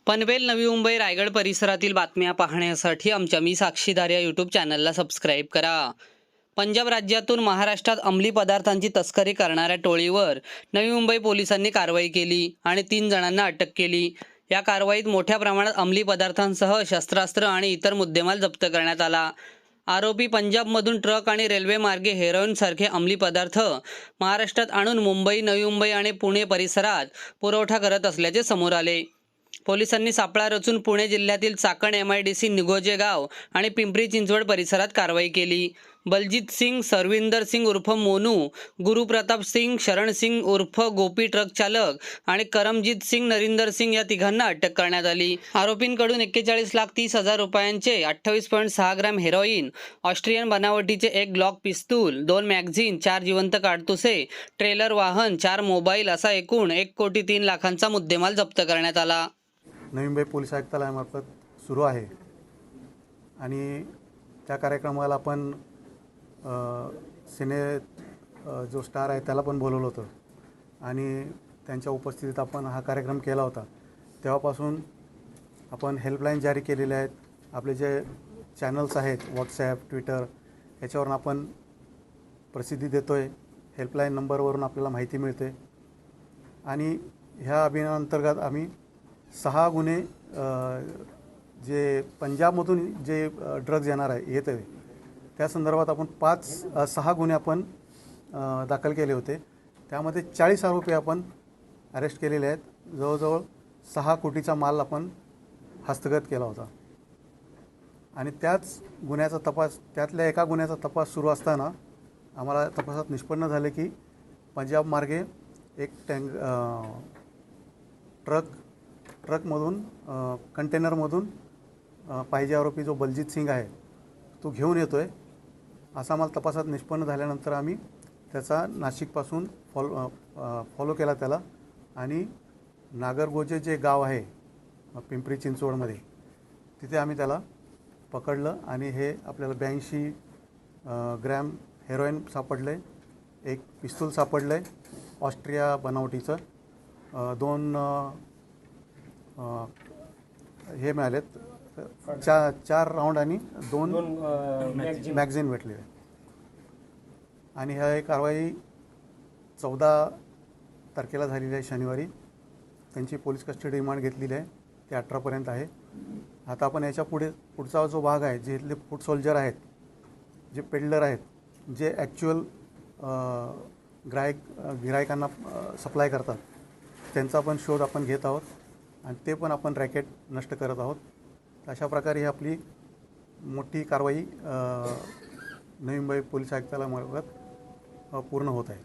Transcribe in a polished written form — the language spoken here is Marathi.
पनवेल, नवी मुंबई, रायगड परिसरातील बातम्या पाहण्यासाठी आमच्या मी साक्षीदार या यूट्यूब चॅनलला सबस्क्राईब करा. पंजाब राज्यातून महाराष्ट्रात अंमली पदार्थांची तस्करी करणाऱ्या टोळीवर नवी मुंबई पोलिसांनी कारवाई केली आणि 3 जणांना अटक केली. या कारवाईत मोठ्या प्रमाणात अंमली पदार्थांसह शस्त्रास्त्र आणि इतर मुद्देमाल जप्त करण्यात आला. आरोपी पंजाबमधून ट्रक आणि रेल्वे मार्गे हेरोईनसारखे अंमली पदार्थ महाराष्ट्रात आणून मुंबई, नवी मुंबई आणि पुणे परिसरात पुरवठा करत असल्याचे समोर आले. पोलिसांनी सापळा रचून पुणे जिल्ह्यातील चाकण, MIDC, निगोजे गाव आणि पिंपरी चिंचवड परिसरात कारवाई केली. बलजीत सिंग, सरविंदर सिंग उर्फ मोनू, गुरुप्रताप सिंग, शरण सिंग उर्फ गोपी ट्रक चालक आणि करमजीत सिंग, नरिंदर सिंग या तिघांना अटक करण्यात आली. आरोपींकडून 41,30,00,000 रुपयांचे 28.6 ग्रॅम हेरोईन, ऑस्ट्रियन बनावटीचे 1 ग्लॉक पिस्तूल, 2 मॅगझीन, 4 जिवंत काडतुसे, ट्रेलर वाहन, 4 मोबाईल असा एकूण 1,03,00,000चा मुद्देमाल जप्त करण्यात आला. नवी मुंबई पोलीस आयुक्तालयामार्फत सुरू आहे आणि त्या कार्यक्रमाला आपण सिने जो स्टार आहे त्याला पण बोलवलं होतं आणि त्यांच्या उपस्थितीत आपण हा कार्यक्रम केला होता. तेव्हापासून आपण हेल्पलाईन जारी केलेले आहेत. आपले जे चॅनल्स आहेत व्हॉट्सॲप, ट्विटर याच्यावरून आपण प्रसिद्धी देतो आहे. हेल्पलाईन नंबरवरून आपल्याला माहिती मिळते आणि ह्या अभियानाअंतर्गत आम्ही 6 गुन्हे जे पंजाबमधून जे ड्रग्ज येणार आहे येत आहे त्या संदर्भात आपण 6 गुन्हे आपण दाखल केले होते. त्यामध्ये 40 आरोपी आपण अरेस्ट केलेले आहेत. जवळजवळ 6 कोटीचा माल आपण हस्तगत केला होता आणि त्याच गुन्ह्याचा तपास त्यातल्या एका गुन्ह्याचा तपास सुरू असताना आम्हाला तपासात निष्पन्न झाले की पंजाब मार्गे एक ट्रकमधून कंटेनरमधून पाहिजे आरोपी जो बलजीत सिंग आहे तो घेऊन येतो आहे असा आम्हाला तपासात निष्पन्न झाल्यानंतर आम्ही त्याचा नाशिकपासून फॉलो केला त्याला आणि नागरगोजे जे गाव आहे पिंपरी चिंचवडमध्ये तिथे आम्ही त्याला पकडलं आणि हे आपल्याला 82 ग्रॅम हेरोईन सापडलं आहे, 1 पिस्तूल सापडलं आहे ऑस्ट्रिया बनावटीचं, 2 हे मिळालेत 4 राऊंड आणि 2 मॅगझीन भेटले आणि ह्या एक कारवाई 14 तारखेला झालेली आहे शनिवारी. त्यांची पोलीस कस्टडी रिमांड घेतलेली आहे, ते 18पर्यंत आहे. आता आपण याच्या पुढचा जो भाग आहे जे इथले फूड सोल्जर आहेत, जे पेडलर आहेत, जे ॲक्च्युअल गिरायकांना सप्लाय करतात त्यांचा पण शोध आपण घेत आहोत आणि ते पण आपण रॅकेट नष्ट करत आहोत. अशा प्रकारे ही आपली मोठी कारवाई नवी मुंबई पोलीस आयुक्तालयामार्फत पूर्ण होत आहे.